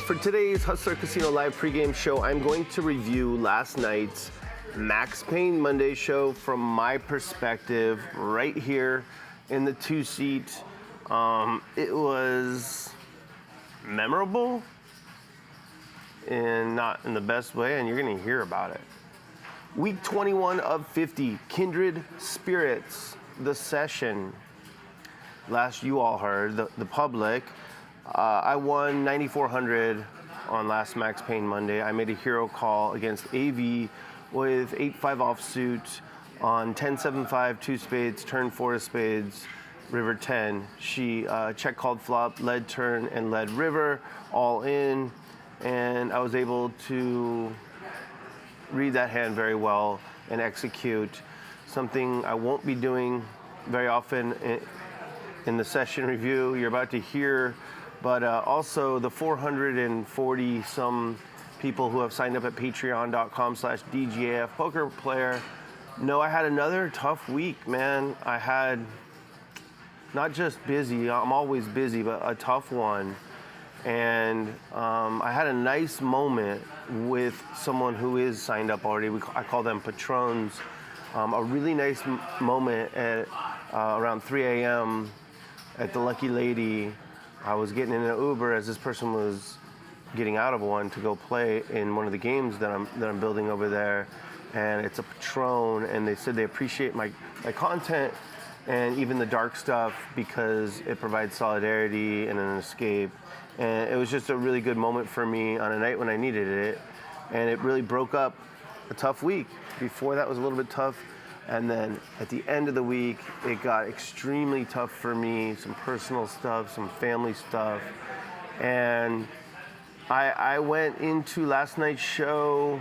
For today's Hustler Casino Live pregame show, I'm going to review last night's Max Payne Monday show from my perspective, right here in the two-seat. It was memorable, and not in the best way, and you're going to hear about it. Week 21 of 50, Kindred Spirits, the session. Last you all heard, the public. I won 9,400 on last Max Payne Monday. I made a hero call against AV with 8-5 offsuit on 10-7-5, 2 spades, turn 4 of spades, river 10. She check called flop, led turn, and led river, all in. And I was able to read that hand very well and execute something I won't be doing very often in the session review you're about to hear. But also the 440 some people who have signed up at patreon.com/DGAF poker player know I had another tough week, man. I had not just busy, I'm always busy, but a tough one. And I had a nice moment with someone who is signed up already. I call them patrons. A really nice moment at around 3 a.m. at the Lucky Lady. I was getting in an Uber as this person was getting out of one to go play in one of the games that I'm building over there, and it's a Patron, and they said they appreciate my content and even the dark stuff because it provides solidarity and an escape. And it was just a really good moment for me on a night when I needed it, and it really broke up a tough week. Before that was a little bit tough. And then at the end of the week, it got extremely tough for me, some personal stuff, some family stuff. And I went into last night's show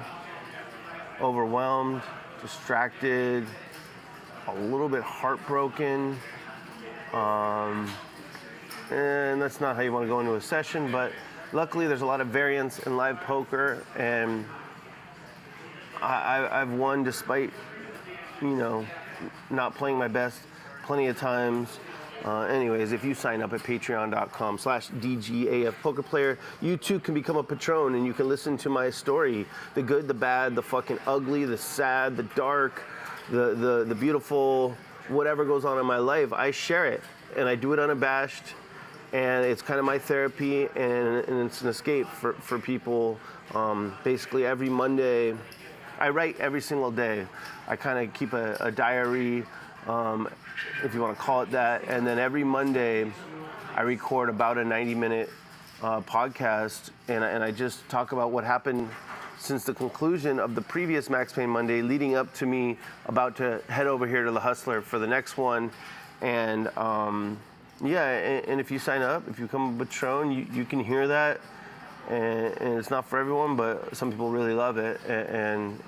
overwhelmed, distracted, a little bit heartbroken. And that's not how you want to go into a session, but luckily there's a lot of variance in live poker, and I've won despite not playing my best plenty of times. Anyways, if you sign up at patreon.com/DGAF poker player, you too can become a patron, and you can listen to my story, the good, the bad, the fucking ugly, the sad, the dark, the beautiful, whatever goes on in my life. I share it, and I do it unabashed, and it's kind of my therapy, and it's an escape for people. Basically every Monday, I write every single day. I kind of keep a diary, if you want to call it that. And then every Monday, I record about a 90-minute podcast, and I just talk about what happened since the conclusion of the previous Max Payne Monday, leading up to me about to head over here to the Hustler for the next one. And and if you sign up, if you become a patron, you can hear that. And it's not for everyone, but some people really love it, and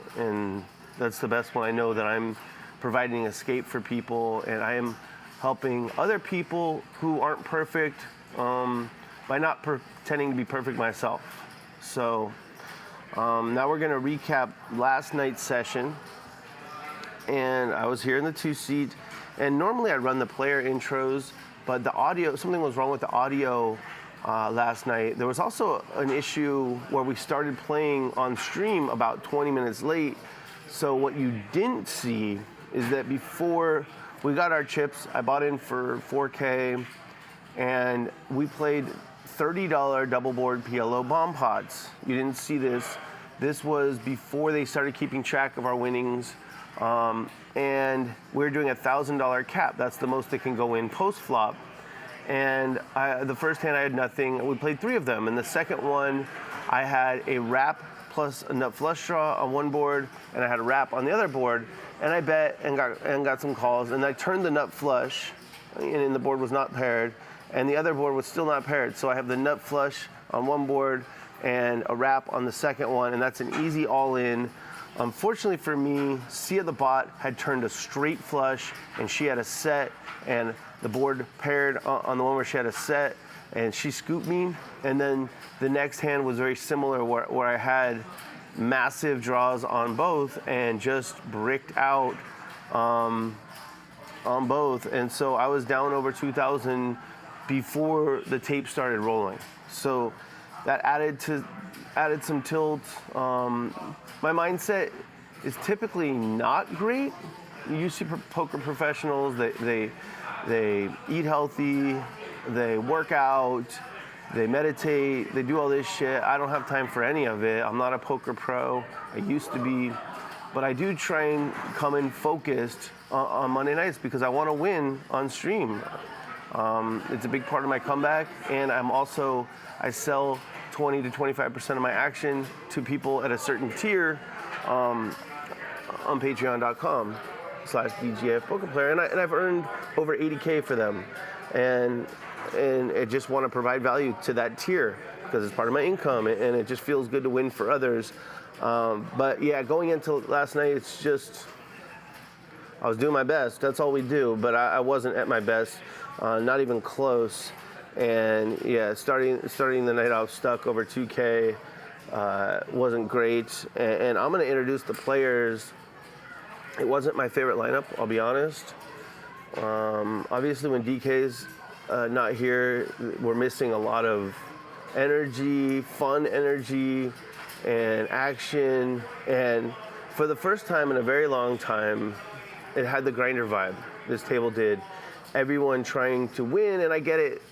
that's the best one. I know that I'm providing escape for people, and I am helping other people who aren't perfect by not pretending to be perfect myself. So now we're going to recap last night's session, and I was here in the two-seat, and normally I run the player intros, but the audio, something was wrong with the audio last night. There was also an issue where we started playing on stream about 20 minutes late. So what you didn't see is that before we got our chips, I bought in for 4K, and we played $30 double board PLO bomb pots. You didn't see this. This was before they started keeping track of our winnings. And we're doing a $1,000 cap. That's the most that can go in post-flop. And the first hand I had nothing. We played 3 of them. And the second one, I had a wrap plus a nut flush draw on one board, and I had a wrap on the other board. And I bet and got some calls. And I turned the nut flush, and the board was not paired. And the other board was still not paired. So I have the nut flush on one board and a wrap on the second one. And that's an easy all-in. Unfortunately for me, Sia the bot had turned a straight flush, and she had a set, and the board paired on the one where she had a set, and she scooped me. And then the next hand was very similar, where I had massive draws on both and just bricked out on both. And so I was down over 2,000 before the tape started rolling. So that added some tilt. My mindset is typically not great. You see poker professionals, they eat healthy, they work out, they meditate, they do all this shit. I don't have time for any of it. I'm not a poker pro. I used to be, but I do try and come in focused on Monday nights because I want to win on stream. It's a big part of my comeback, and I sell 20 to 25% of my action to people at a certain tier on patreon.com/DGAF poker player, and I've earned over 80K for them, and I just want to provide value to that tier because it's part of my income, and it just feels good to win for others. But yeah, going into last night, it's just I was doing my best. That's all we do, but I wasn't at my best, not even close. And yeah, starting the night off stuck over 2K wasn't great. And I'm going to introduce the players. It wasn't my favorite lineup, I'll be honest. Obviously, when DK's not here, we're missing a lot of energy, fun energy, and action. And for the first time in a very long time, it had the grinder vibe. This table did. Everyone trying to win, and I get it.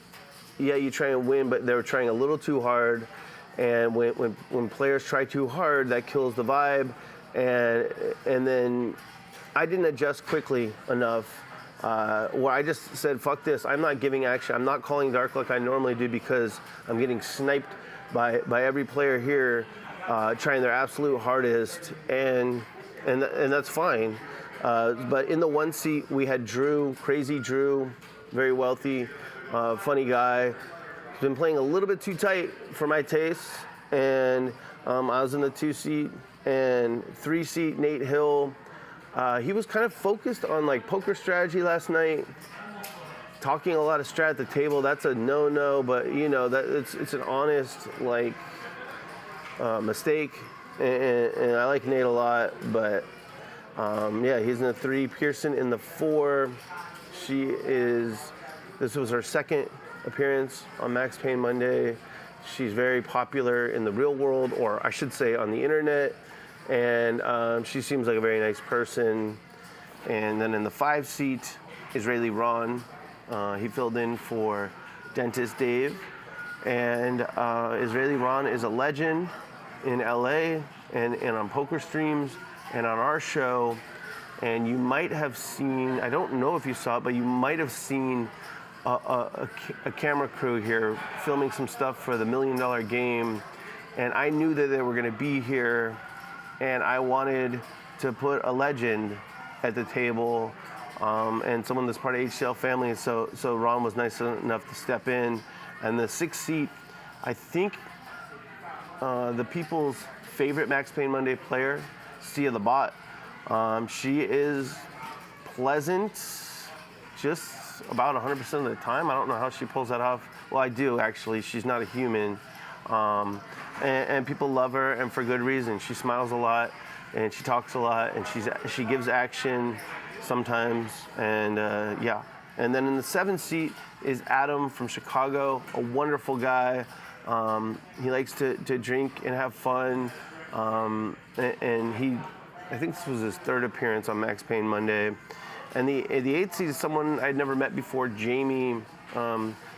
Yeah, you try and win, but they were trying a little too hard. And when players try too hard, that kills the vibe. And then I didn't adjust quickly enough. Where I just said, fuck this, I'm not giving action. I'm not calling dark like I normally do because I'm getting sniped by every player here trying their absolute hardest, and that's fine. But in the one seat, we had Drew, crazy Drew, very wealthy, funny guy. He's been playing a little bit too tight for my tastes, and I was in the 2 seat, and 3 seat, Nate Hill. He was kind of focused on like poker strategy last night, talking a lot of strat at the table. That's a no-no, but you know that it's an honest like mistake, and I like Nate a lot. But yeah, he's in the 3. Pearson in the 4. This was her second appearance on Max Payne Monday. She's very popular in the real world, or I should say on the internet. And she seems like a very nice person. And then in the 5 seat, Israeli Ron. He filled in for Dentist Dave. And Israeli Ron is a legend in LA and on poker streams and on our show. And you might have seen, I don't know if you saw it, but you might have seen a camera crew here filming some stuff for the $1 Million Game. And I knew that they were going to be here. And I wanted to put a legend at the table and someone that's part of HCL family. So Ron was nice enough to step in. And the 6th seat, I think the people's favorite Max Payne Monday player, Sia the Bot. She is pleasant just about 100% of the time. I don't know how she pulls that off. Well, I do, actually. She's not a human. And people love her, and for good reason. She smiles a lot, and she talks a lot, and she gives action sometimes, and yeah. And then in the 7th seat is Adam from Chicago, a wonderful guy. He likes to drink and have fun, and I think this was his 3rd appearance on Max Payne Monday. And the 8th seat is someone I'd never met before, Jamie.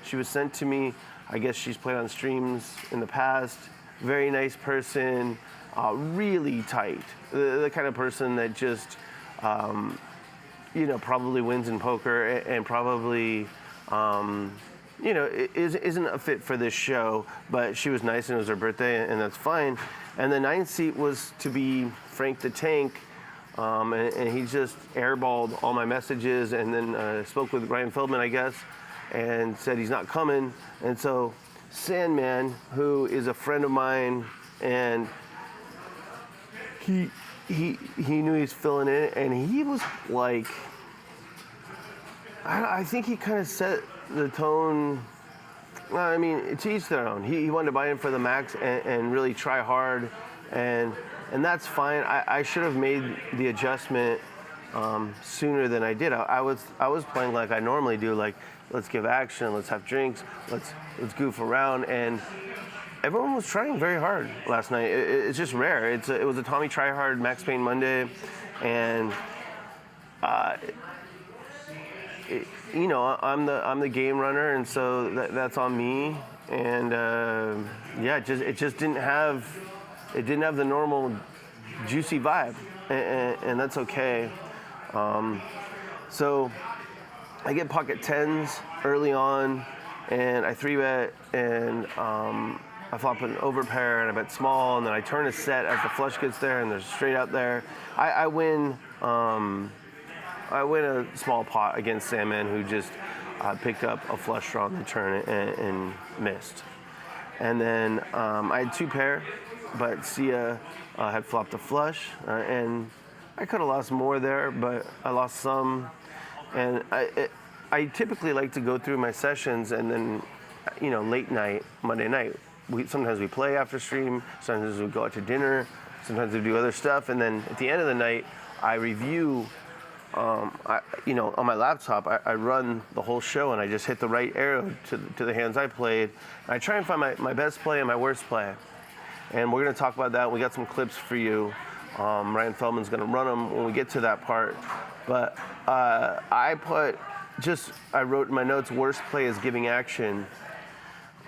She was sent to me. I guess she's played on streams in the past. Very nice person, really tight. The kind of person that just, probably wins in poker and probably, isn't a fit for this show. But she was nice and it was her birthday, and that's fine. And the 9th seat was to be Frank the Tank, and he just airballed all my messages, and then spoke with Ryan Feldman, I guess, and said he's not coming. And so Sandman, who is a friend of mine, and he knew he's filling in, and he was like, I think he kind of set the tone. I mean, to each their own. He wanted to buy in for the max and really try hard, and that's fine. I should have made the adjustment sooner than I did. I was playing like I normally do, like let's give action, let's have drinks, let's goof around, and everyone was trying very hard last night. It's just rare. It was a Tommy Try Hard Max Payne Monday, and I'm the game runner, and so that's on me. And it just didn't have the normal juicy vibe, and that's okay. So I get pocket 10s early on, and I 3-bet, and I flop an overpair, and I bet small, and then I turn a set as the flush gets there, and there's straight out there. I win a small pot against Sandman, who just picked up a flush draw on the turn and missed. And then I had 2 pair, but Sia had flopped a flush, and I could have lost more there, but I lost some. And I typically like to go through my sessions, and then, late night, Monday night, sometimes we play after stream, sometimes we go out to dinner, sometimes we do other stuff, and then at the end of the night, I review. On my laptop, I run the whole show, and I just hit the right arrow to the hands I played. And I try and find my best play and my worst play. And we're going to talk about that. We got some clips for you. Ryan Feldman's going to run them when we get to that part. But I wrote in my notes, worst play is giving action.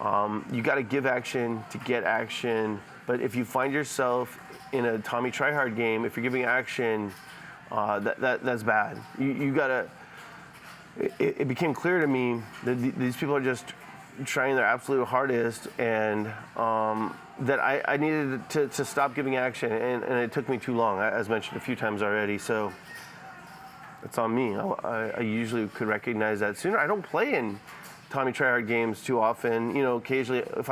You got to give action to get action. But if you find yourself in a Tommy Tryhard game, if you're giving action, that's bad. You gotta. It became clear to me that these people are just trying their absolute hardest, and that I needed to stop giving action, and it took me too long, as mentioned a few times already. So it's on me. I usually could recognize that sooner. I don't play in Tommy Tryhard games too often. Occasionally if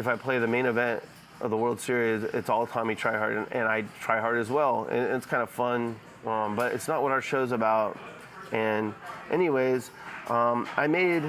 I play the main event of the World Series, it's all Tommy Tryhard, and I try hard as well, and it's kind of fun, but it's not what our show's about. And anyways, I made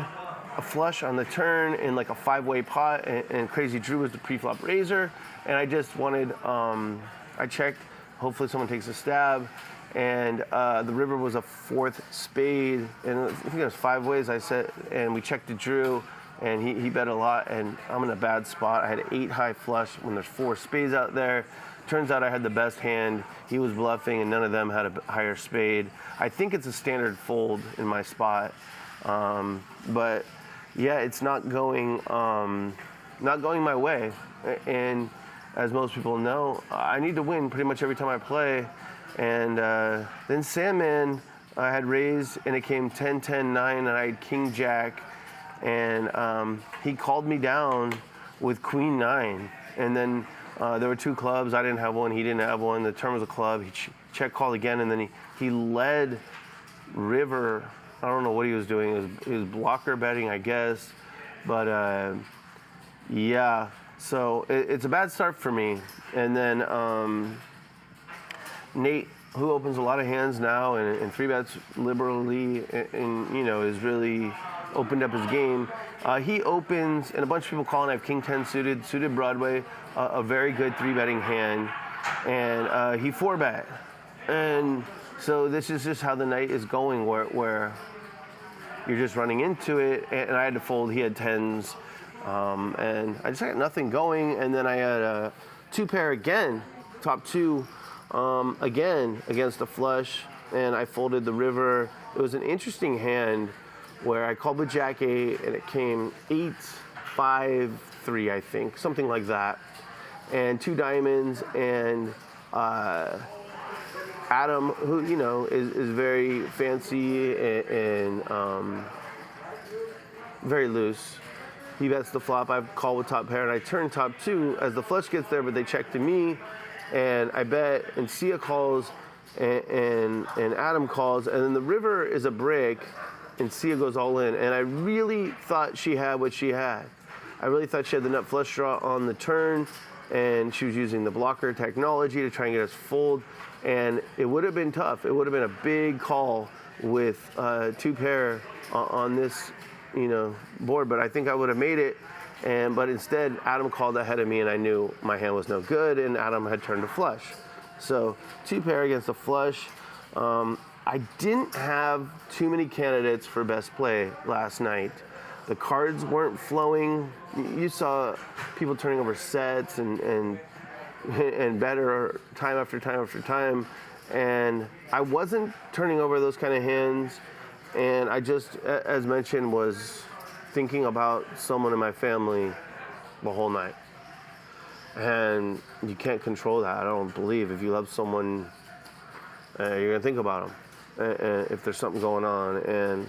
a flush on the turn in like a 5-way pot, and Crazy Drew was the pre-flop raiser, and I just wanted, I checked, hopefully someone takes a stab, and the river was a 4th spade, and I think it was 5 ways I said, and we checked the Drew, and he bet a lot, and I'm in a bad spot. I had 8 high flush when there's 4 spades out there. Turns out I had the best hand. He was bluffing, and none of them had a higher spade. I think it's a standard fold in my spot, but yeah, it's not going my way. And as most people know, I need to win pretty much every time I play. And then Sandman, I had raised, and it came 10, 10, 9, and I had King Jack. And he called me down with Queen 9, and then there were 2 clubs. I didn't have one. He didn't have one. The turn was a club. He check called again, and then he led river. I don't know what he was doing. He was blocker betting, I guess. But yeah, so it's a bad start for me. And then Nate, who opens a lot of hands now and 3-bets liberally, and is really opened up his game. He opens, and a bunch of people calling I have King 10 suited Broadway, a very good 3-betting hand, and he 4-bet. And so this is just how the night is going, where you're just running into it, and I had to fold. He had 10s, and I just had nothing going, and then I had a 2-pair again, top 2, again against the flush, and I folded the river. It was an interesting hand, where I called with Jack 8, and it came 8, 5, 3, I think, something like that, and 2 diamonds, and Adam, who is very fancy and very loose. He bets the flop. I call with top pair, and I turn top 2 as the flush gets there, but they check to me, and I bet, and Sia calls, and Adam calls, and then the river is a break. And Sia goes all in, and I really thought she had what she had. I really thought she had the nut flush draw on the turn, and she was using the blocker technology to try and get us fold, and it would have been tough. It would have been a big call with 2 pair on this, board, but I think I would have made it, but instead Adam called ahead of me, and I knew my hand was no good, and Adam had turned a flush. So 2 pair against a flush. I didn't have too many candidates for best play last night. the cards weren't flowing. You saw people turning over sets and better time after time after time. And I wasn't turning over those kind of hands. And I just, as mentioned, was thinking about someone in my family the whole night. And you can't control that, I don't believe. If you love someone, you're gonna think about them if there's something going on. And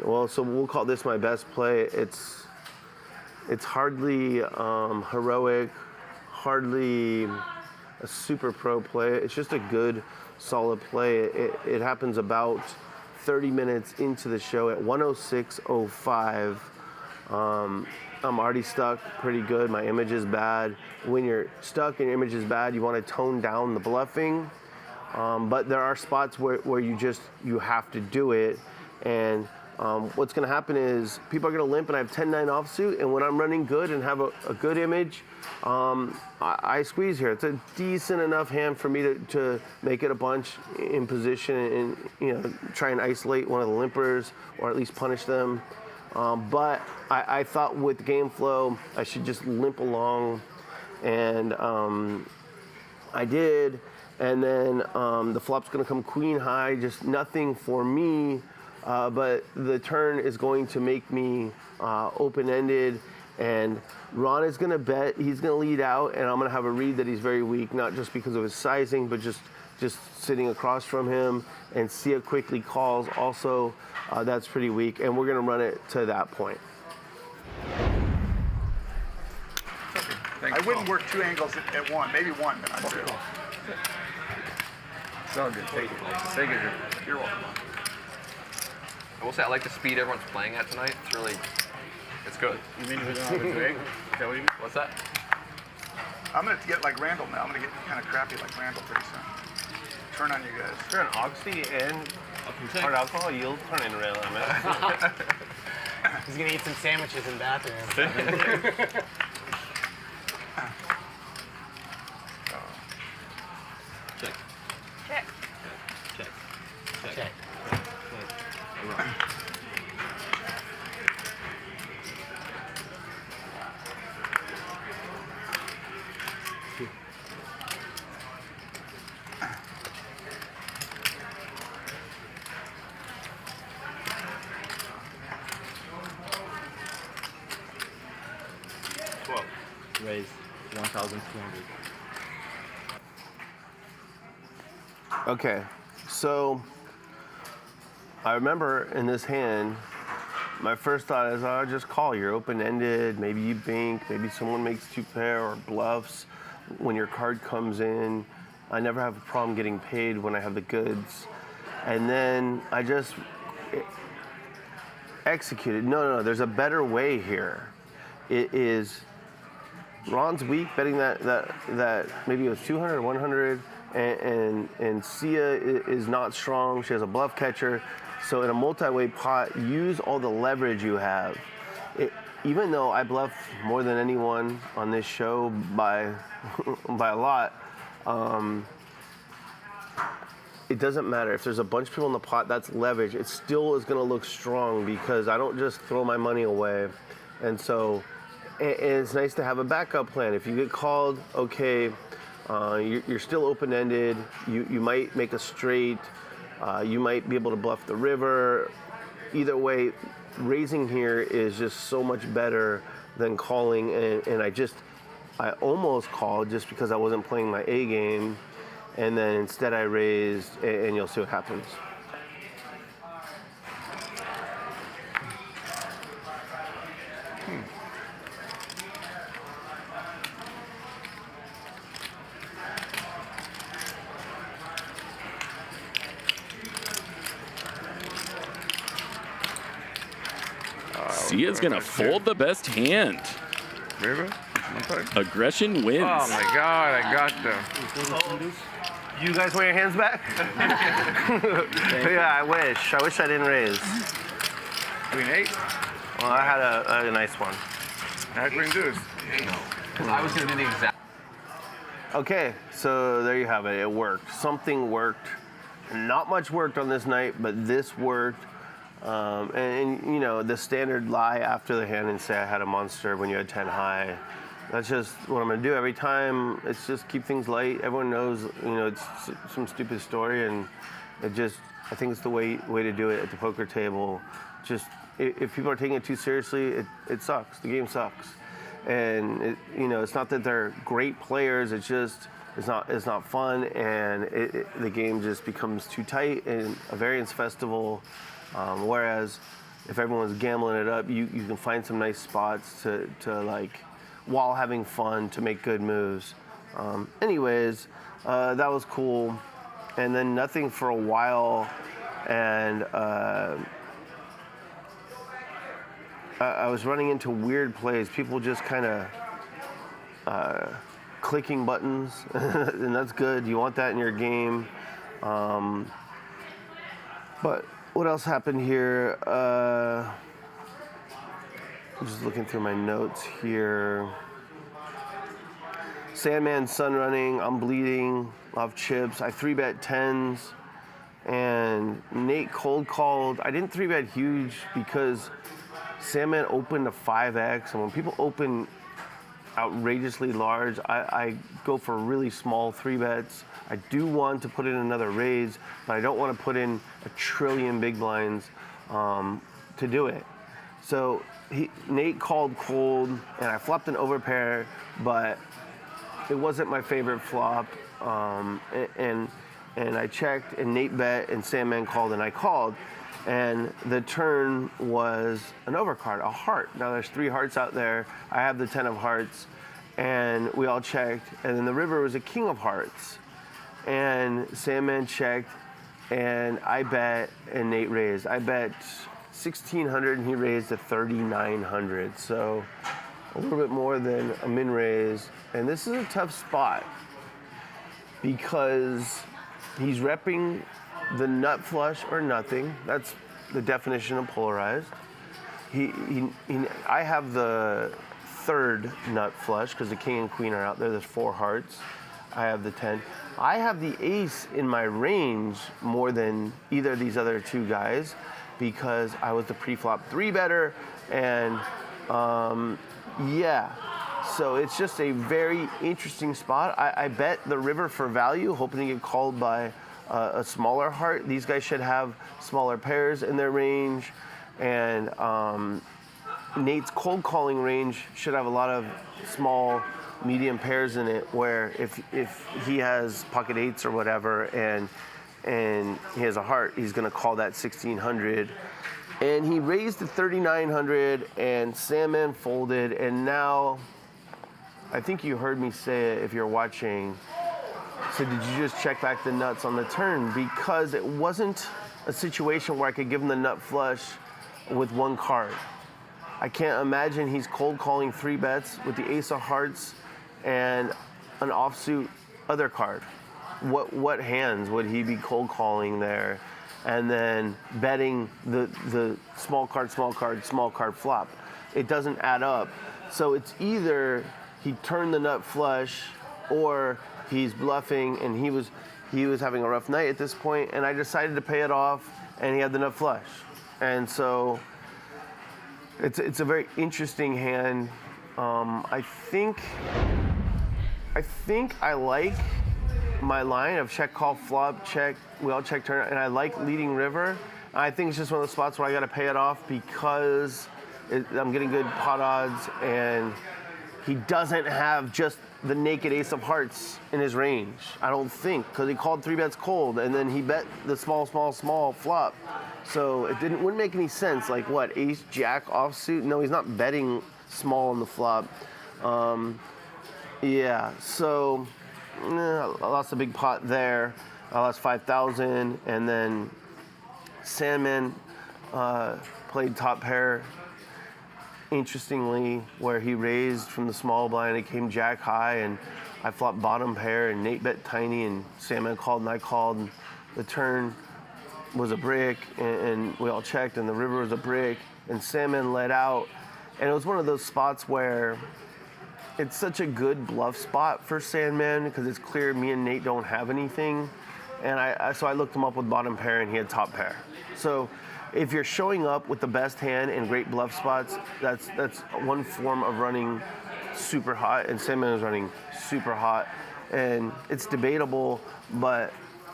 well, so we'll call this my best play. It's hardly heroic, hardly a super pro play. It's just a good, solid play. It happens about 30 minutes into the show at 106.05. I'm already stuck pretty good. My image is bad. When you're stuck and your image is bad, you want to tone down the bluffing. But there are spots where you have to do it. And what's going to happen is people are going to limp, and I have 10-9 offsuit. And when I'm running good and have a good image, I squeeze here. It's a decent enough hand for me to make it a bunch in position and try and isolate one of the limpers or at least punish them. But I thought with game flow, I should just limp along, and I did. And then the flop's going to come queen high, just nothing for me. But the turn is going to make me open-ended, and Ron is going to bet. He's going to lead out, and I'm going to have a read that he's very weak, not just because of his sizing, but just sitting across from him. And Sia quickly calls. Also, that's pretty weak, and we're going to run it to that point. I wouldn't work two angles at one, maybe one, but I'm good. It's all good. Take it. Take it. You're welcome. I will say I like the speed everyone's playing at tonight. It's good. You mean we don't have a drink? Is that what you mean? What's that? I'm going to get like Randall now. I'm going to get kind of crappy like Randall pretty soon. Turn on you guys. If you're an Oxy and hard alcohol, you'll turn into Randall. He's gonna eat some sandwiches in the bathroom. Check. Check. Check. Check. Check. Raise 1,200. Okay, so I remember in this hand, my first thought is, oh, just call. You're open-ended. Maybe you bink. Maybe someone makes two pair or bluffs when your card comes in. I never have a problem getting paid when I have the goods. And then I just executed. No, there's a better way here. It is Ron's weak, betting that maybe it was 200 or 100, and Sia is not strong. She has a bluff catcher. So in a multi-way pot, use all the leverage you have. Even though I bluff more than anyone on this show by a lot, it doesn't matter. If there's a bunch of people in the pot, that's leverage. It still is going to look strong because I don't just throw my money away. And so and it's nice to have a backup plan. If you get called, okay, you're still open-ended. You might make a straight. You might be able to bluff the river. Either way, raising here is just so much better than calling. And I almost called just because I wasn't playing my A game. And then instead I raised, and you'll see what happens. Sia's gonna fold the best hand. River? Aggression wins. Oh my God, I got them. You guys want your hands back? Yeah, I wish. I wish I didn't raise. Queen 8? Well, I had a nice one. I had Queen Deuce. I was going to do the exact. Okay, so there you have it. It worked. Something worked. Not much worked on this night, but this worked. And you know, the standard lie after the hand and say I had a monster when you had 10 high. That's just what I'm gonna do every time. It's just keep things light. Everyone knows, you know, it's some stupid story, and it just, I think it's the way to do it at the poker table. Just if people are taking it too seriously, it sucks. The game sucks, and you know, it's not that they're great players. It's just it's not fun, and the game just becomes too tight and a variance festival. Whereas if everyone's gambling it up, you can find some nice spots to like, while having fun, to make good moves. Anyways, that was cool. And then nothing for a while, and I was running into weird plays. People just kind of clicking buttons, and that's good. You want that in your game. But what else happened here? I'm just looking through my notes here. Sandman sun running, I'm bleeding off chips. I 3-bet 10s, and Nate cold called. I didn't 3-bet huge because Sandman opened to 5x, and when people open outrageously large, I go for really small 3-bets. I do want to put in another raise, but I don't want to put in a trillion big blinds to do it. So Nate called cold, and I flopped an overpair, but it wasn't my favorite flop. And I checked, and Nate bet, and Sandman called, and I called. And the turn was an overcard, a heart. Now there's 3 hearts out there. I have the 10 of hearts, and we all checked. And then the river was a king of hearts. And Sandman checked, and I bet, and Nate raised. I bet 1,600, and he raised to 3,900. So a little bit more than a min raise. And this is a tough spot because he's repping the nut flush or nothing. That's the definition of polarized. I have the 3rd nut flush because the king and queen are out there. There's 4 hearts. I have the 10. I have the ace in my range more than either of these other 2 guys because I was the pre-flop 3-better, and yeah. So it's just a very interesting spot. I bet the river for value, hoping to get called by a smaller heart. These guys should have smaller pairs in their range, and Nate's cold calling range should have a lot of small, medium pairs in it. Where if he has pocket 8s or whatever, and he has a heart, he's gonna call that 1,600. And he raised to 3,900, and Sandman folded, and now I think you heard me say it if you're watching. So did you just check back the nuts on the turn? Because it wasn't a situation where I could give him the nut flush with 1 card. I can't imagine he's cold calling 3 bets with the ace of hearts and an offsuit other card. What hands would he be cold calling there? And then betting the small card flop. It doesn't add up. So it's either he turned the nut flush, or he's bluffing, and he was having a rough night at this point, and I decided to pay it off, and he had the nut flush. And so it's a very interesting hand. I think I like my line of check, call, flop, check, we all check turn, and I like leading river. I think it's just one of those spots where I got to pay it off because I'm getting good pot odds, and he doesn't have just the naked ace of hearts in his range, I don't think, because he called 3-bets cold, and then he bet the small flop. So it wouldn't make any sense. Like what, ace, jack offsuit? No, he's not betting small on the flop. Yeah, so I lost a big pot there. I lost 5,000, and then Sandman played top pair. Interestingly, where he raised from the small blind, it came jack high, and I flopped bottom pair, and Nate bet tiny, and Sandman called, and I called. And the turn was a brick, and we all checked, and the river was a brick, and Sandman let out. And it was one of those spots where it's such a good bluff spot for Sandman because it's clear me and Nate don't have anything. And so I looked him up with bottom pair, and he had top pair. So if you're showing up with the best hand and great bluff spots, that's one form of running super hot, and Sandman is running super hot. And it's debatable, but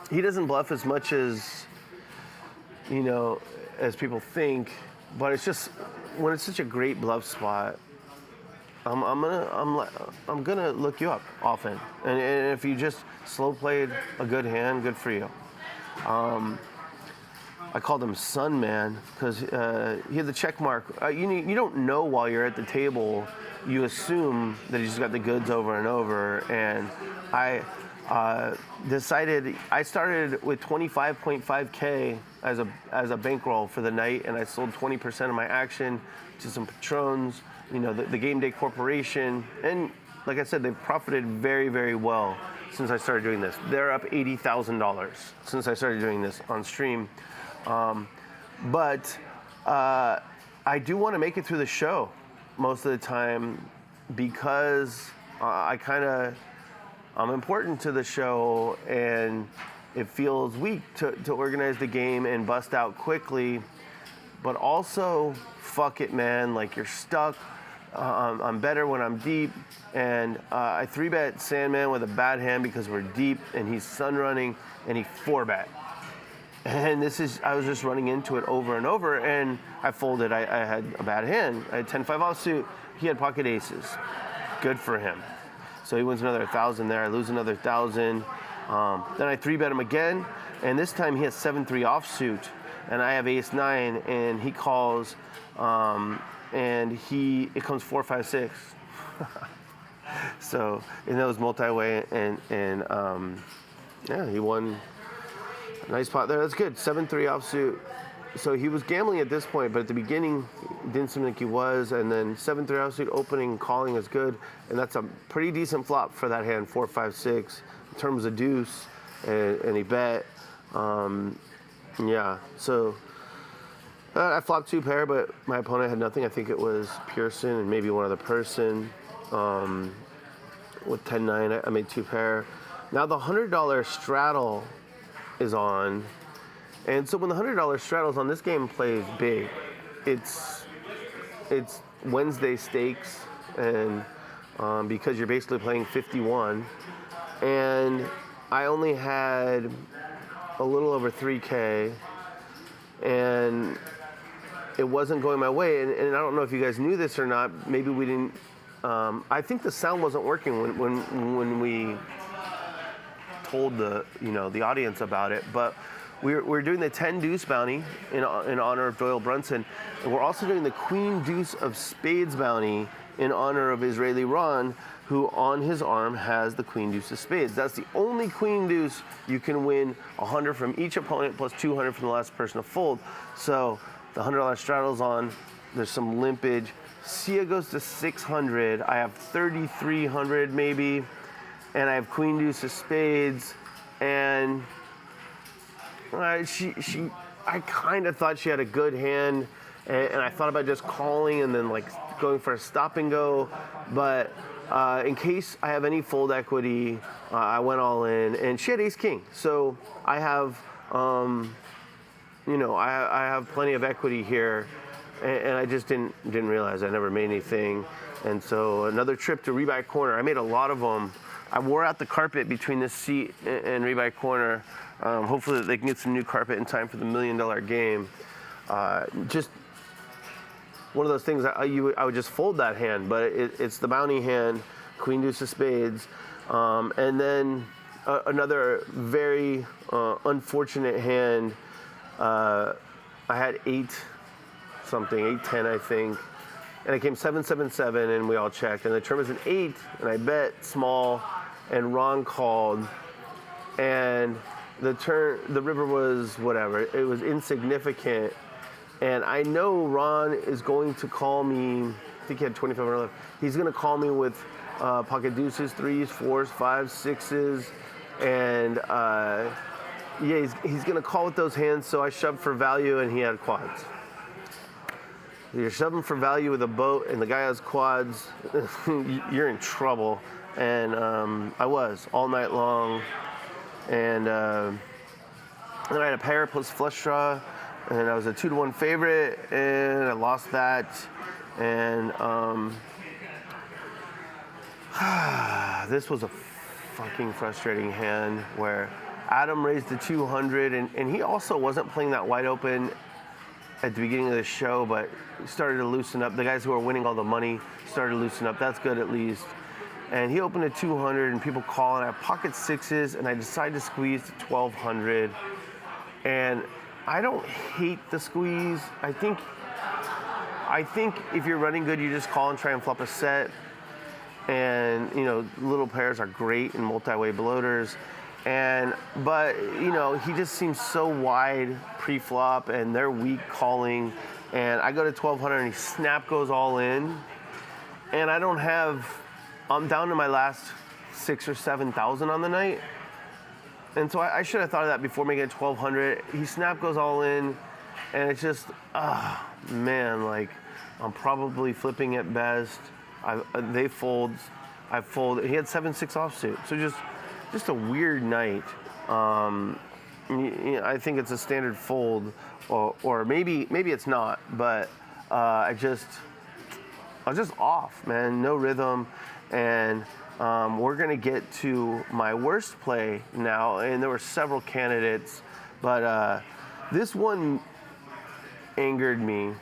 he doesn't bluff as much as, as people think. But it's just, when it's such a great bluff spot, I'm gonna look you up often. And if you just slow played a good hand, good for you. I called him Sun Man because he had the check mark. You don't know while you're at the table. You assume that he's just got the goods over and over. And I decided, I started with 25.5K as a bankroll for the night, and I sold 20% of my action to some patrons, the Game Day Corporation. And like I said, they've profited very, very well since I started doing this. They're up $80,000 since I started doing this on stream. But I do want to make it through the show most of the time because I'm important to the show, and it feels weak to organize the game and bust out quickly. But also, fuck it, man. Like, you're stuck. I'm better when I'm deep. And I 3-bet Sandman with a bad hand because we're deep, and he's sun running, and he 4-bet. And I was just running into it over and over, and I folded. I had a bad hand. I had 10-5 offsuit. He had pocket aces. Good for him. So he wins another 1,000 there. I lose another 1,000. Then I 3-bet him again, and this time he has 7-3 offsuit, and I have ace-9, and he calls, and it comes 4-5-6. So, and that was multi-way, and yeah, he won. Nice pot there. That's good. 7-3 offsuit. So he was gambling at this point, but at the beginning, it didn't seem like he was. And then 7-3 offsuit opening, calling is good. And that's a pretty decent flop for that hand, 4-5-6, in terms of deuce. And he bet. Yeah. So I flopped 2 pair, but my opponent had nothing. I think it was Pearson and maybe one other person. With 10-9, I made 2 pair. Now the $100 straddle is on, and so when the $100 straddle's on, this game plays big. It's Wednesday stakes, and because you're basically playing 51, and I only had a little over 3K, and it wasn't going my way. And I don't know if you guys knew this or not. Maybe we didn't. I think the sound wasn't working when we told the audience about it, but we're doing the 10 deuce bounty in honor of Doyle Brunson, and we're also doing the Queen Deuce of Spades bounty in honor of Israeli Ron, who on his arm has the Queen Deuce of Spades. That's the only Queen Deuce you can win 100 from each opponent plus 200 from the last person to fold. So the $100 straddle's on. There's some limpage. Sia goes to 600. I have 3,300 maybe. And I have Queen Deuce of Spades, and I kind of thought she had a good hand, and I thought about just calling and then like going for a stop and go, but in case I have any fold equity, I went all in, and she had Ace King, so I have, I have plenty of equity here, and I just didn't realize I never made anything, and so another trip to rebuy corner. I made a lot of them. I wore out the carpet between this seat and rebuy corner. Hopefully they can get some new carpet in time for the $1 million game. Just one of those things I would just fold that hand, but it's the bounty hand, Queen Deuce of Spades, and then another very unfortunate hand. I had 8-10, I think. And it came 7-7-7, and we all checked. And the turn was an 8, and I bet small, and Ron called. And the river was whatever. It was insignificant. And I know Ron is going to call me. I think he had 2,500 left. He's going to call me with pocket deuces, 3s, 4s, 5s, 6s. And yeah, he's going to call with those hands. So I shoved for value, and he had quads. You're shoving for value with a boat, and the guy has quads, you're in trouble. And I was all night long. And Then I had a pair plus flush draw, and I was a 2-1 favorite, and I lost that. And this was a fucking frustrating hand where Adam raised to 200, and he also wasn't playing that wide open at the beginning of the show, but started to loosen up. The guys who were winning all the money started to loosen up. That's good at least. And he opened at 200, and people call, and I have pocket sixes, and I decide to squeeze to 1200. And I don't hate the squeeze. I think if you're running good, you just call and try and flop a set. And little pairs are great in multi-way bloaters. But he just seems so wide pre-flop, and they're weak calling. And I go to 1200, and he snap goes all in. And I'm down to my last 6,000 or 7,000 on the night. And so I should have thought of that before making it 1200. He snap goes all in, and it's just, man, like I'm probably flipping at best. They fold, I fold. He had 7-6 offsuit, so just a weird night. I think it's a standard fold, or maybe it's not, but I was just off, man. No rhythm, and we're gonna get to my worst play now, and there were several candidates, but this one angered me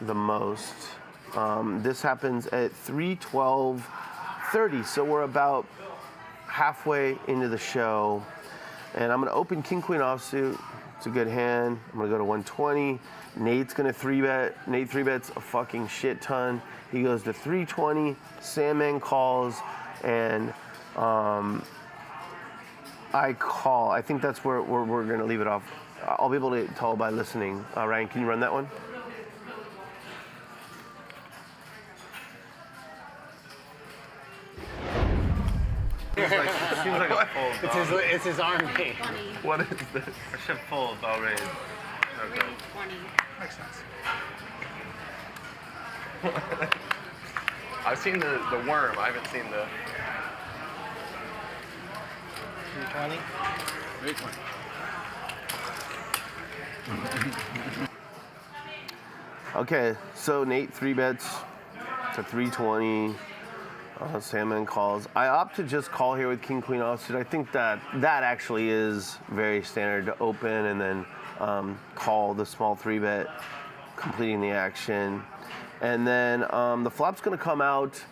the most. This happens at 3:12:30, so we're about halfway into the show, and I'm gonna open King Queen offsuit. It's a good hand. I'm gonna go to 120. Nate's gonna 3-bet. Nate 3-bets a fucking shit ton. He goes to 320. Sandman calls, and I call. I think that's where we're gonna leave it off. I'll be able to tell by listening. Ryan, can you run that one? Seems like a fold. It's his army. What is this? I should fold already. Okay. Makes sense. I've seen the worm. I haven't seen the. 320. 320. Okay, so Nate 3-bets to 320. Salmon calls. I opt to just call here with King Queen offsuit. I think that actually is very standard to open and then call the small 3-bet, completing the action. And then the flop's gonna come out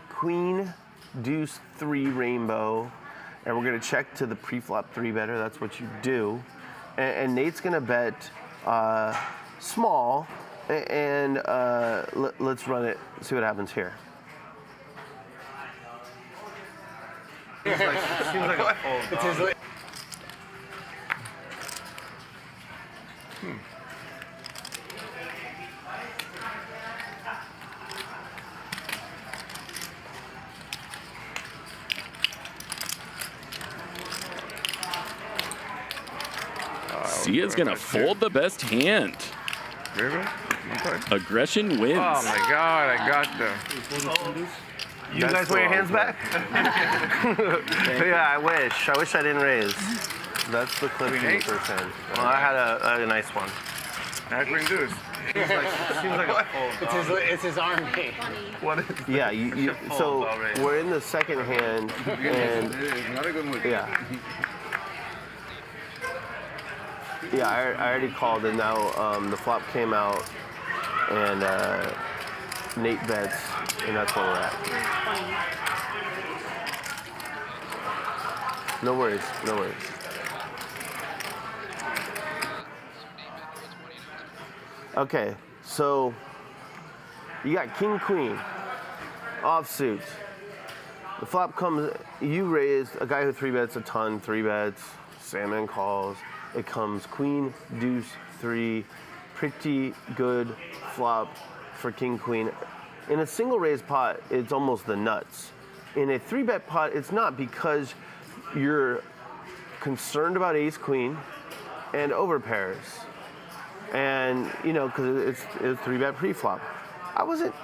Queen, Deuce, 3 rainbow, and we're gonna check to the pre-flop 3-better. That's what you do. And Nate's gonna bet small, and let's run it, see what happens here. Seems like a fold. It's his. Sia's gonna fold the best hand. River? Okay. Aggression wins. Oh my God, I got the. You guys want your hands back? Yeah, I wish I didn't raise. That's the clip Queen from the 8? first hand. Well, I had a nice one. Queen deuce. Seems like a fold. It's his army. What is Yeah, so already. we're in the second hand, and yeah. Yeah, I already called, and now the flop came out, and Nate bets, and that's where we're at. No worries, no worries. Okay, so you got King Queen, offsuit. The flop comes, you raised, a guy who 3-bets a ton, 3-bets, salmon calls. It comes Queen, Deuce, 3, pretty good flop for King Queen. In a single raise pot, it's almost the nuts. In a 3-bet pot, it's not, because you're concerned about Ace Queen and overpairs. And, because it's 3-bet pre-flop. I wasn't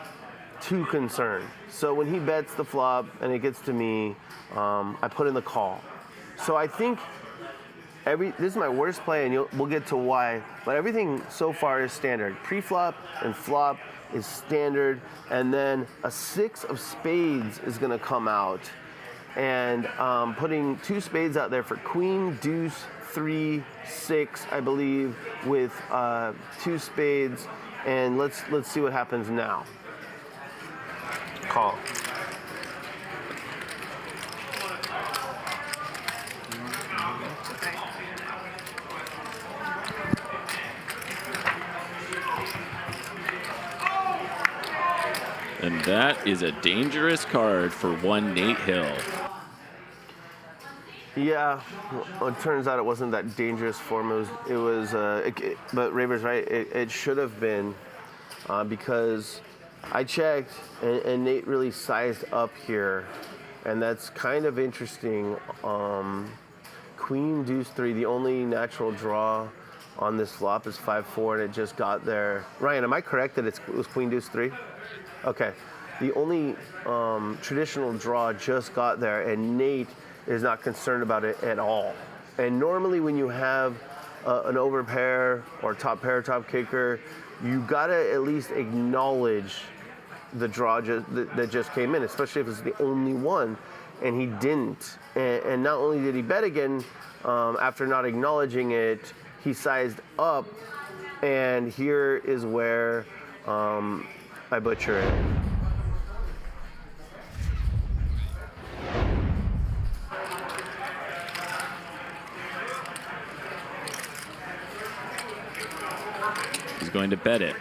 too concerned. So when he bets the flop and it gets to me, I put in the call. So I think this is my worst play, and we'll get to why. But everything so far is standard. Pre-flop and flop is standard, and then a 6 of spades is going to come out, and putting 2 spades out there for queen, deuce, 3, 6, I believe, with 2 spades, and let's see what happens now. Call. And that is a dangerous card for one Nate Hill. Yeah, well, it turns out it wasn't that dangerous for him. But Raver's right. It should have been because I checked and Nate really sized up here, and that's kind of interesting. Queen, deuce, 3. The only natural draw on this flop is 5-4, and it just got there. Ryan, am I correct that it was queen, deuce, 3? Okay. The only traditional draw just got there, and Nate is not concerned about it at all. And normally when you have an overpair or top pair, top kicker, you gotta at least acknowledge the draw that just came in, especially if it's the only one, and he didn't. And not only did he bet again, after not acknowledging it, he sized up, and here is where I butcher it. He's going to bet it.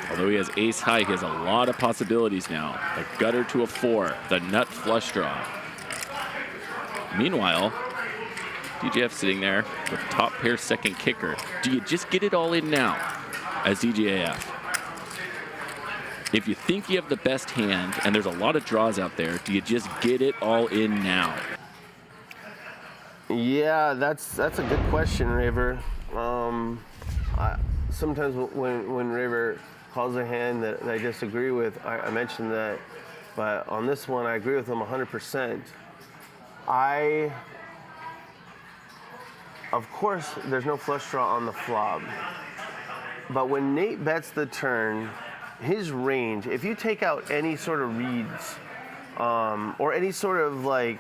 Although he has ace high, he has a lot of possibilities now. A gutter to a 4, the nut flush draw. Meanwhile, DGAF sitting there with top pair second kicker. Do you just get it all in now as DGAF? If you think you have the best hand and there's a lot of draws out there, do you just get it all in now? Yeah, that's a good question, Raver. Sometimes when Raver calls a hand that I disagree with, I mention that, but on this one I agree with him 100%. Of course, there's no flush draw on the flop, but when Nate bets the turn, his range, if you take out any sort of reads or any sort of like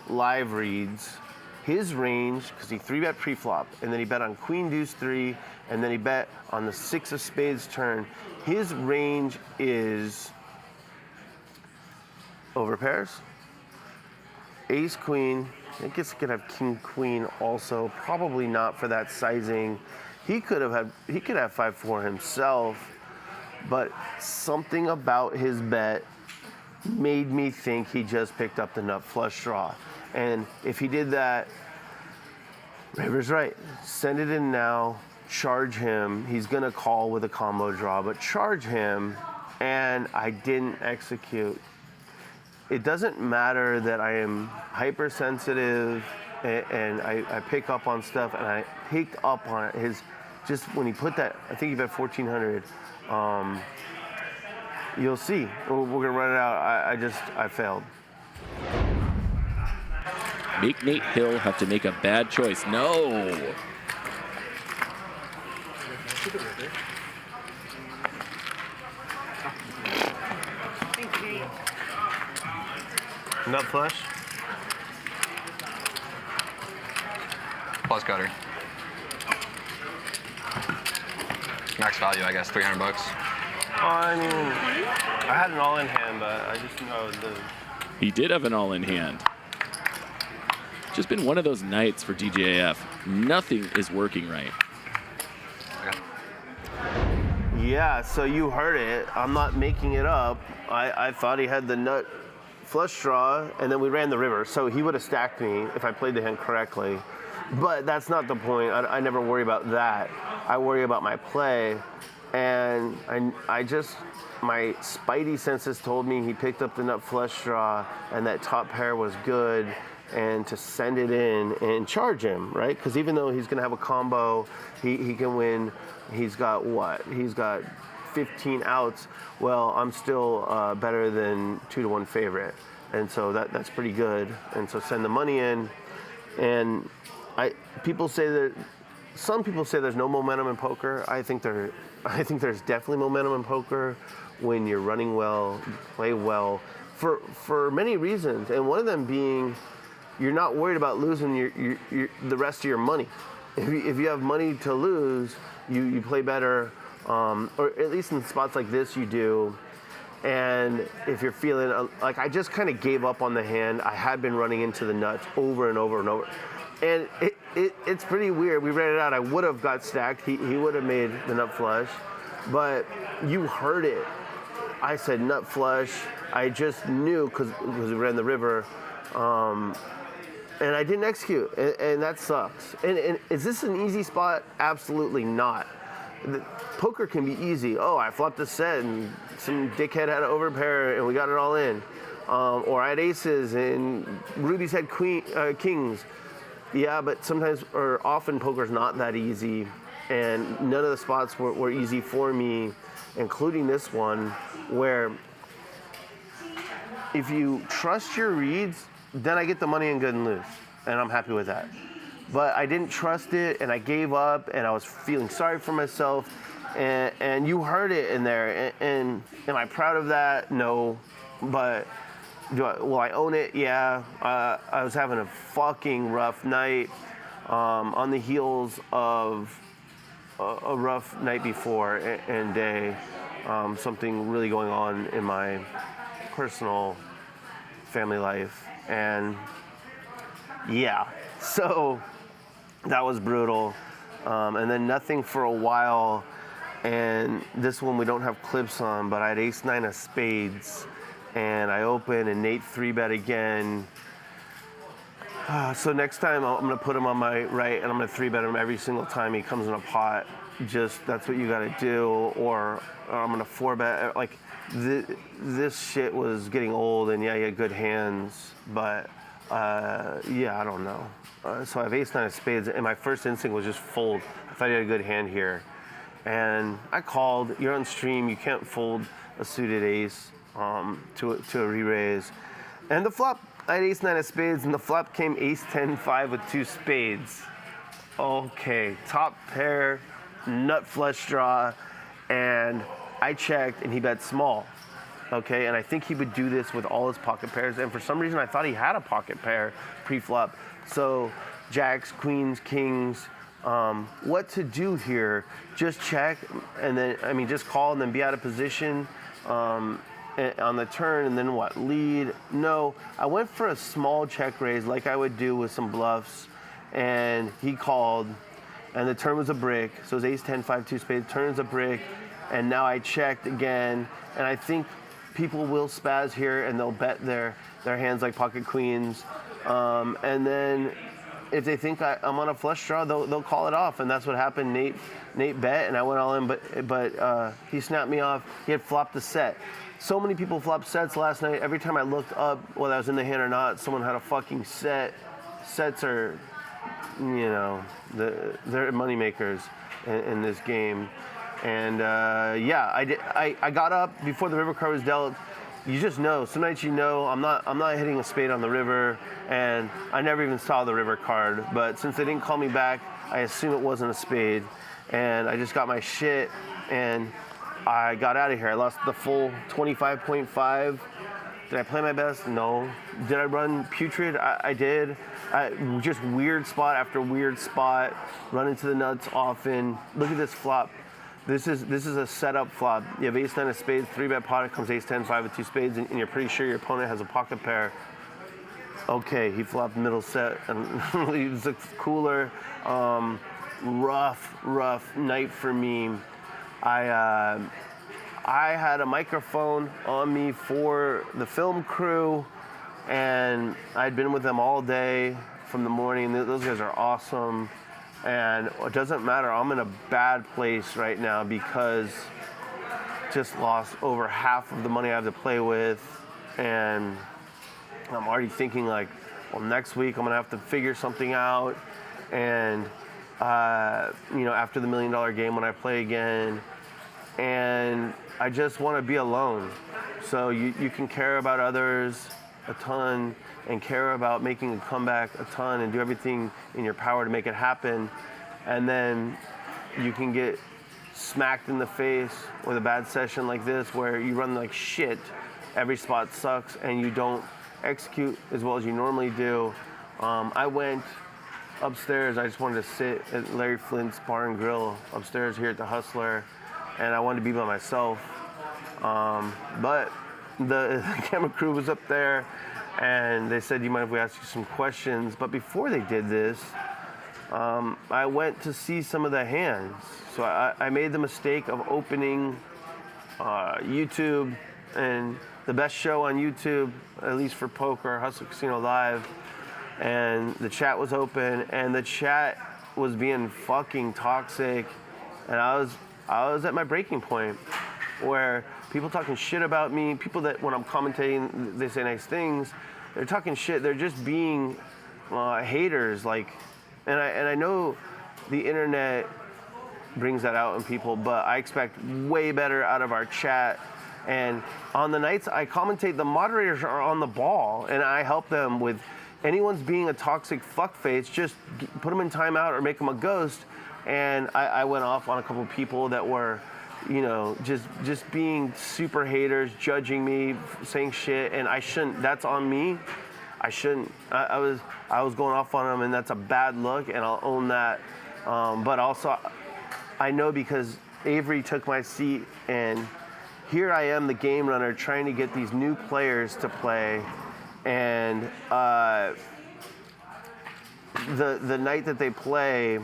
live reads, his range, because he 3-bet pre-flop, and then he bet on queen, deuce, 3, and then he bet on the 6 of spades turn, his range is over pairs, ace, queen. I guess he could have king, queen also. Probably not for that sizing. He could have 5-4 himself, but something about his bet made me think he just picked up the nut flush draw. And if he did that, Raver's right. Send it in now, charge him. He's gonna call with a combo draw, but charge him, and I didn't execute. It doesn't matter that I am hypersensitive and I pick up on stuff, and I picked up on it. Just when he put that, I think he bet 1,400. You'll see. We're gonna run it out. I failed. Make Nate Hill have to make a bad choice. No. Nut flush. Plus gutter. Max value, I guess, $300. I mean, I had an all-in hand, but I just know the. He did have an all-in hand. Just been one of those nights for DGAF. Nothing is working right. Yeah, so you heard it. I'm not making it up. I thought he had the nut flush draw, and then we ran the river. So he would have stacked me if I played the hand correctly. But that's not the point. I never worry about that. I worry about my play. And I just, my spidey senses told me he picked up the nut flush draw and that top pair was good, and to send it in and charge him, right? Because even though he's gonna have a combo, he can win. He's got what? He's got 15 outs. Well, I'm still better than 2-1 favorite. And so that's pretty good. And so send the money in. And people say that some people say there's no momentum in poker. I think there's definitely momentum in poker when you're running well, you play well, for many reasons, and one of them being you're not worried about losing the rest of your money. If you have money to lose, you play better, or at least in spots like this you do. And if you're feeling like I just kind of gave up on the hand, I had been running into the nuts over and over and over. And it's pretty weird. We ran it out. I would have got stacked. He would have made the nut flush, but you heard it. I said nut flush. I just knew because we ran the river, and I didn't execute, and that sucks. And is this an easy spot? Absolutely not. Poker can be easy. Oh, I flopped a set and some dickhead had an overpair and we got it all in. Or I had aces and Ruby's had kings. Yeah, but sometimes or often poker's not that easy, and none of the spots were easy for me, including this one, where if you trust your reads, then I get the money in good and loose, and I'm happy with that. But I didn't trust it, and I gave up, and I was feeling sorry for myself, and you heard it in there. And am I proud of that? No, but will I own it? Yeah. I was having a fucking rough night, on the heels of a rough night before and day. Something really going on in my personal family life, and yeah, so that was brutal. And then nothing for a while, and this one we don't have clips on, but I had ace-9 of spades, and I opened and Nate 3-bet again. So next time I'm gonna put him on my right, and I'm gonna 3-bet him every single time he comes in a pot. Just that's what you gotta do, or I'm gonna 4-bet. Like this shit was getting old, and yeah, he had good hands, but yeah, I don't know. So I have ace-9 of spades, and my first instinct was just fold. I thought he had a good hand here, and I called. You're on stream, you can't fold a suited ace to a re-raise, and the flop. I had ace-9 of spades, and the flop came ace-10-5 with 2 spades. Okay, top pair, nut flush draw, and I checked, and he bet small. Okay, and I think he would do this with all his pocket pairs, and for some reason I thought he had a pocket pair pre-flop. So jacks, queens, kings, what to do here? Just check, and then, just call and then be out of position on the turn, and then what, lead? No, I went for a small check raise like I would do with some bluffs, and he called, and the turn was a brick, so it was ace-10-5, 2 spades, turn's a brick, and now I checked again, and I think people will spaz here, and they'll bet their hands like pocket queens, and then if they think I'm on a flush draw, they'll call it off, and that's what happened. Nate bet, and I went all in, but he snapped me off. He had flopped the set. So many people flopped sets last night. Every time I looked up, whether I was in the hand or not, someone had a fucking set. Sets are, they're money makers in this game. And yeah, I got up before the river card was dealt. You just know. Some nights I'm not hitting a spade on the river, and I never even saw the river card. But since they didn't call me back, I assume it wasn't a spade. And I just got my shit, and I got out of here. I lost the full 25.5. Did I play my best? No. Did I run putrid? I did. Just weird spot after weird spot. Run into the nuts often. Look at this flop. This is a setup flop. You have ace-9 of spades, 3-bet pot, it comes ace-10-5 with 2 spades, and you're pretty sure your opponent has a pocket pair. Okay, he flopped middle set, and he looks cooler. Rough night for me. I had a microphone on me for the film crew, and I'd been with them all day from the morning. Those guys are awesome. And it doesn't matter, I'm in a bad place right now because just lost over half of the money I have to play with, and I'm already thinking like, well, next week I'm gonna have to figure something out, and after the $1 million game when I play again, and I just want to be alone. So you can care about others, a ton and care about making a comeback a ton and do everything in your power to make it happen, and then you can get smacked in the face with a bad session like this where you run like shit, every spot sucks, and you don't execute as well as you normally do. I went upstairs. I just wanted to sit at Larry Flynt's Bar and Grill upstairs here at the Hustler, and I wanted to be by myself. But the camera crew was up there, and they said, "Do you mind if we ask you some questions?" But before they did this, I went to see some of the hands. So I made the mistake of opening YouTube, and the best show on YouTube, at least for poker, Hustle Casino Live, and the chat was open, and the chat was being fucking toxic, and I was at my breaking point, where people talking shit about me, people that when I'm commentating, they say nice things, they're talking shit, they're just being haters, like, and I know the internet brings that out in people, but I expect way better out of our chat. And on the nights I commentate, the moderators are on the ball, and I help them with anyone's being a toxic fuckface, just put them in timeout or make them a ghost. And I went off on a couple of people that were, you know, just being super haters, judging me, saying shit, and I shouldn't. That's on me. I shouldn't. I was going off on them, and that's a bad look, and I'll own that. But also, I know because Avery took my seat, and here I am, the game runner, trying to get these new players to play. And the night that they play,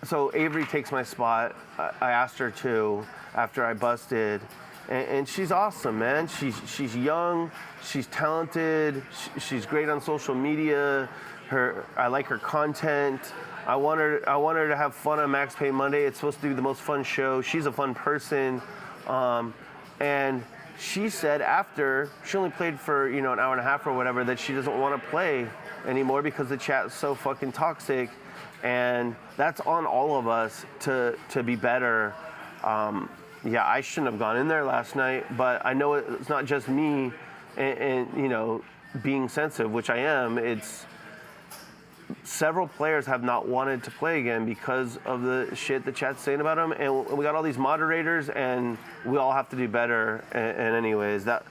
so Avery takes my spot. I asked her to after I busted, and she's awesome, man. She's young, she's talented, she's great on social media. I like her content. I want her to have fun on Max Pay Monday. It's supposed to be the most fun show. She's a fun person, and she said after she only played for an hour and a half or whatever, that she doesn't want to play anymore because the chat is so fucking toxic, and that's on all of us to be better. Yeah, I shouldn't have gone in there last night, but I know it's not just me and being sensitive, which I am. It's several players have not wanted to play again because of the shit the chat's saying about them, and we got all these moderators, and we all have to do better. And anyways, that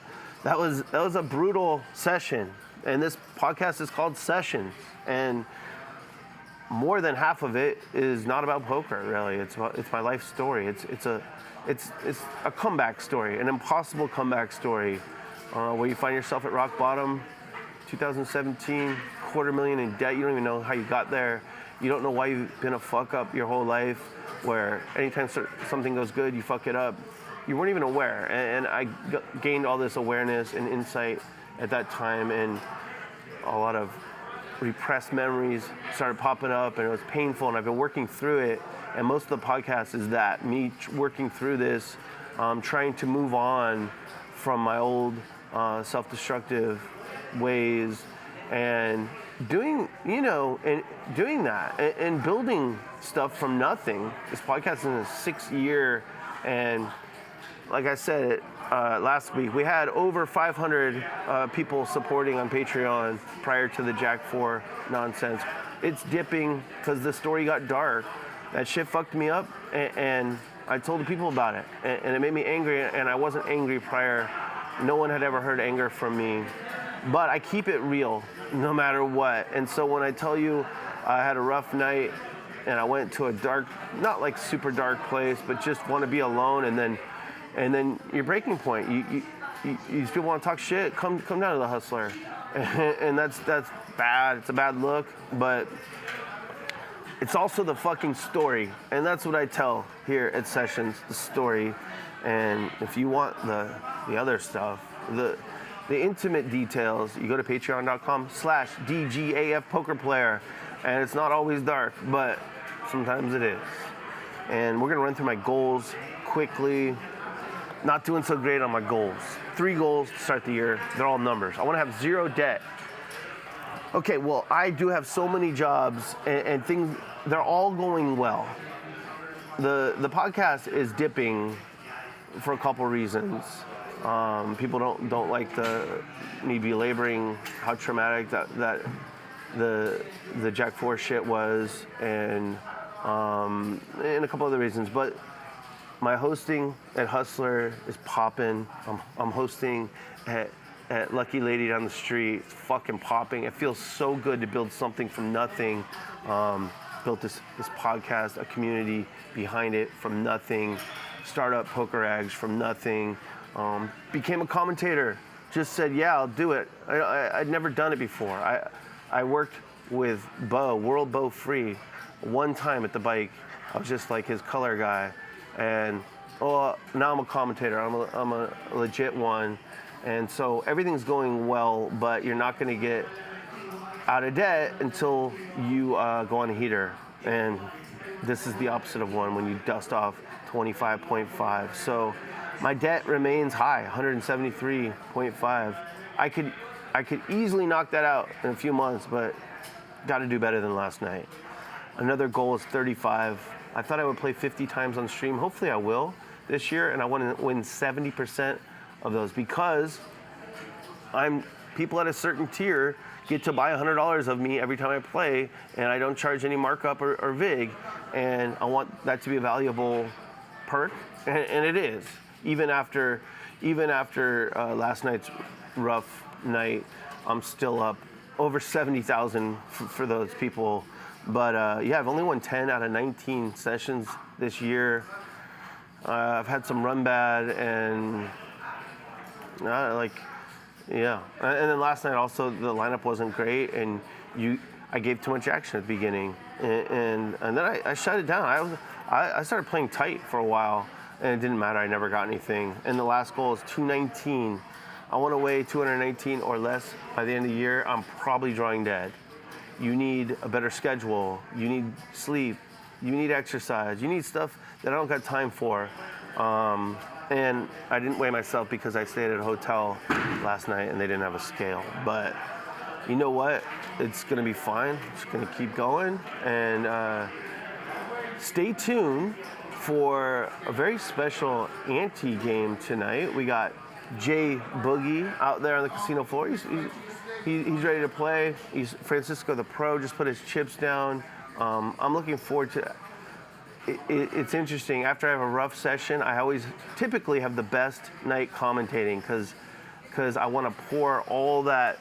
was a brutal session, and this podcast is called Sessions, and more than half of it is not about poker, really. It's my life story. It's a comeback story, an impossible comeback story, where you find yourself at rock bottom, 2017. $250,000 in debt. You don't even know how you got there. You don't know why you've been a fuck up your whole life, where anytime something goes good, you fuck it up. You weren't even aware. And I gained all this awareness and insight at that time, and a lot of repressed memories started popping up, and it was painful, and I've been working through it. And most of the podcast is that, me working through this, trying to move on from my old self-destructive ways, and doing that and building stuff from nothing. This podcast is in its 6th year, and like I said last week, we had over 500 people supporting on Patreon prior to the Jack 4 nonsense. It's dipping because the story got dark. That shit fucked me up, and I told the people about it, and it made me angry, and I wasn't angry prior. No one had ever heard anger from me. But I keep it real, no matter what. And so when I tell you I had a rough night and I went to a dark, not like super dark place, but just want to be alone, and then your breaking point, these people want to talk shit, come down to the Hustler. And that's bad. It's a bad look, but it's also the fucking story. And that's what I tell here at Sessions, the story. And if you want the other stuff, the intimate details, you go to patreon.com/DGAF poker player, and it's not always dark, but sometimes it is. And we're gonna run through my goals quickly. Not doing so great on my goals. 3 goals to start the year. They're all numbers. I wanna have 0 debt. Okay, well, I do have so many jobs and things, they're all going well. The podcast is dipping for a couple reasons. People don't like me belaboring how traumatic that the Jack 4 shit was, and a couple other reasons. But my hosting at Hustler is popping. I'm hosting at Lucky Lady down the street. It's fucking popping. It feels so good to build something from nothing. Built this podcast, a community behind it from nothing. Startup Poker Ags from nothing. Became a commentator. Just said, yeah, I'll do it. I'd never done it before. I worked with Bo, World Bo Free, one time at the bike. I was just like his color guy. And now I'm a commentator. I'm a legit one. And so everything's going well, but you're not going to get out of debt until you go on a heater. And this is the opposite of one when you dust off 25.5. So my debt remains high, 173.5. I could easily knock that out in a few months, but got to do better than last night. Another goal is 35. I thought I would play 50 times on stream. Hopefully I will this year, and I want to win 70% of those because people at a certain tier get to buy $100 of me every time I play, and I don't charge any markup or VIG, and I want that to be a valuable perk, and it is. Even after last night's rough night, I'm still up over 70,000 for those people. But I've only won 10 out of 19 sessions this year. I've had some run bad and And then last night also the lineup wasn't great, and I gave too much action at the beginning, and then I shut it down. I started playing tight for a while, and it didn't matter. I never got anything. And the last goal is 219. I want to weigh 219 or less by the end of the year. I'm probably drawing dead. You need a better schedule. You need sleep. You need exercise. You need stuff that I don't got time for. And I didn't weigh myself because I stayed at a hotel last night and they didn't have a scale. But you know what? It's going to be fine. It's going to keep going. And stay tuned for a very special ante game tonight. We got Jay Boogie out there on the casino floor. He's ready to play. Francisco the Pro just put his chips down. I'm looking forward to it's interesting. After I have a rough session, I always typically have the best night commentating because I want to pour all that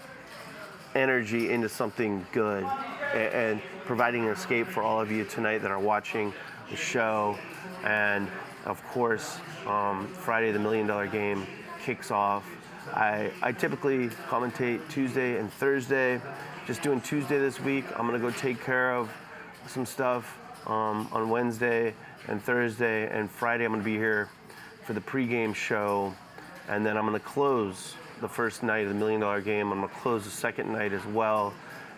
energy into something good and providing an escape for all of you tonight that are watching the show. And of course, Friday the $1 Million Game kicks off. I typically commentate Tuesday and Thursday. Just doing Tuesday this week. I'm gonna go take care of some stuff on Wednesday and Thursday, and Friday I'm gonna be here for the pregame show, and then I'm gonna close the first night of the $1 Million Game. I'm gonna close the second night as well,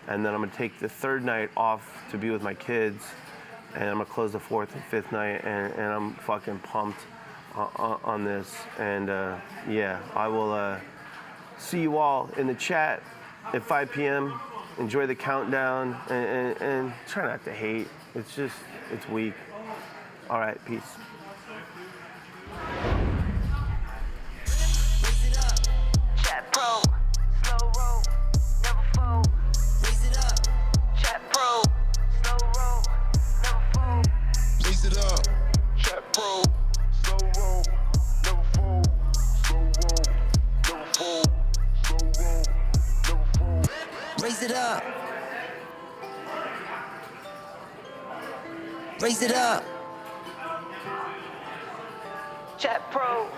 and then I'm gonna take the third night off to be with my kids, and I'm gonna close the fourth and fifth night, and I'm fucking pumped on this. And I will see you all in the chat at 5 p.m. Enjoy the countdown and try not to hate. It's weak. All right, peace. Chat Pro, slow roll, never fold. Raise it up. Chat Pro, slow roll, never fold. Raise it up. Chat Pro, slow roll, never fold. Slow roll, never fold. Slow roll, never fold. Raise it up. Raise it up. Chat Pro.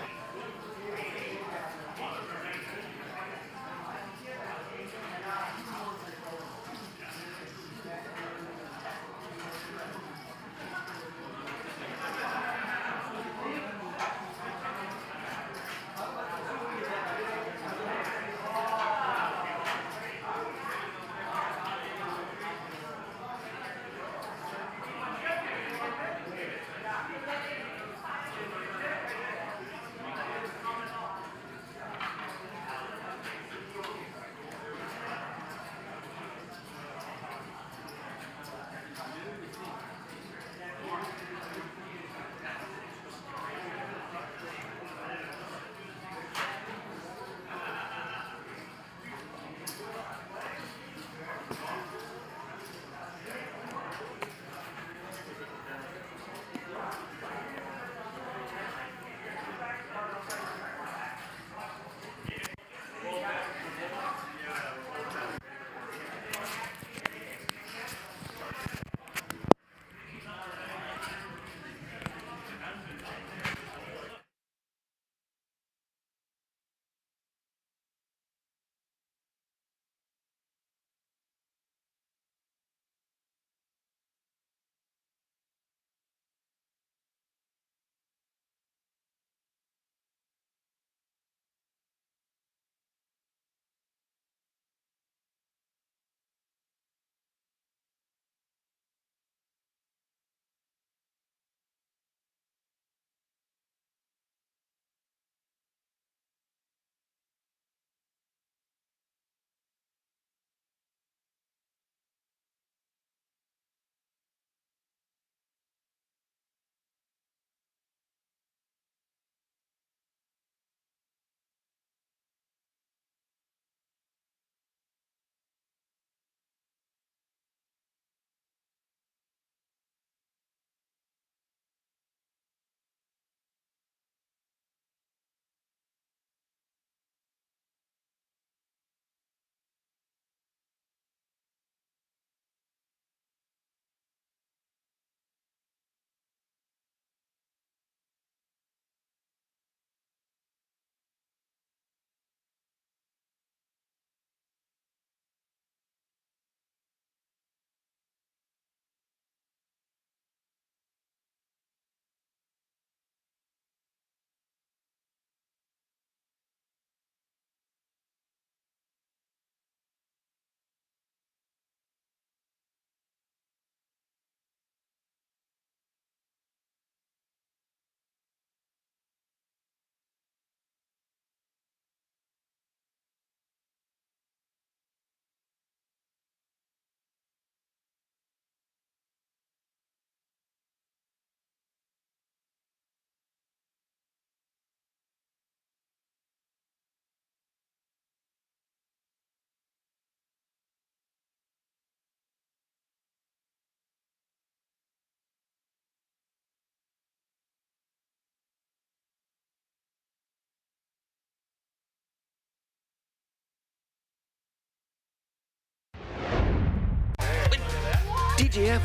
DGAF.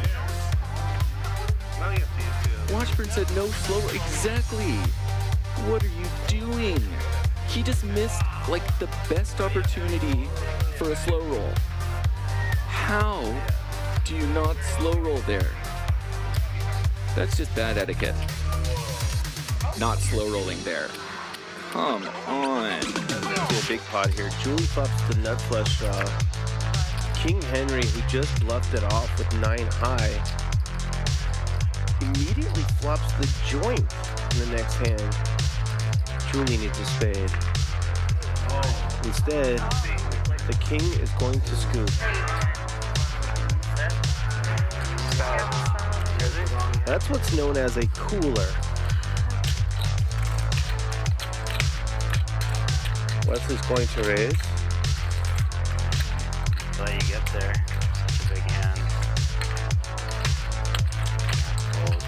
Washburn said no slow. Exactly. What are you doing? He just missed like the best opportunity for a slow roll. How do you not slow roll there? That's just bad etiquette. Not slow rolling there. Come on. A big pot here. Julie flops the nut flush draw. King Henry, who just bluffed it off with 9 high, immediately flops the joint in the next hand. Julie needs a spade. Instead, the king is going to scoop. That's what's known as a cooler. Wesley's going to raise. But you get there. It's a big hand. Fold.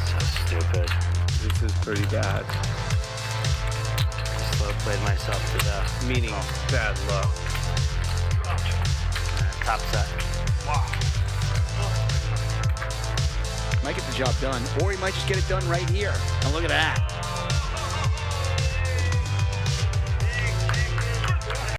So stupid. This is pretty bad. I slow played myself to death. Meaning bad luck. Top set. Might get the job done, or he might just get it done right here. And look at that.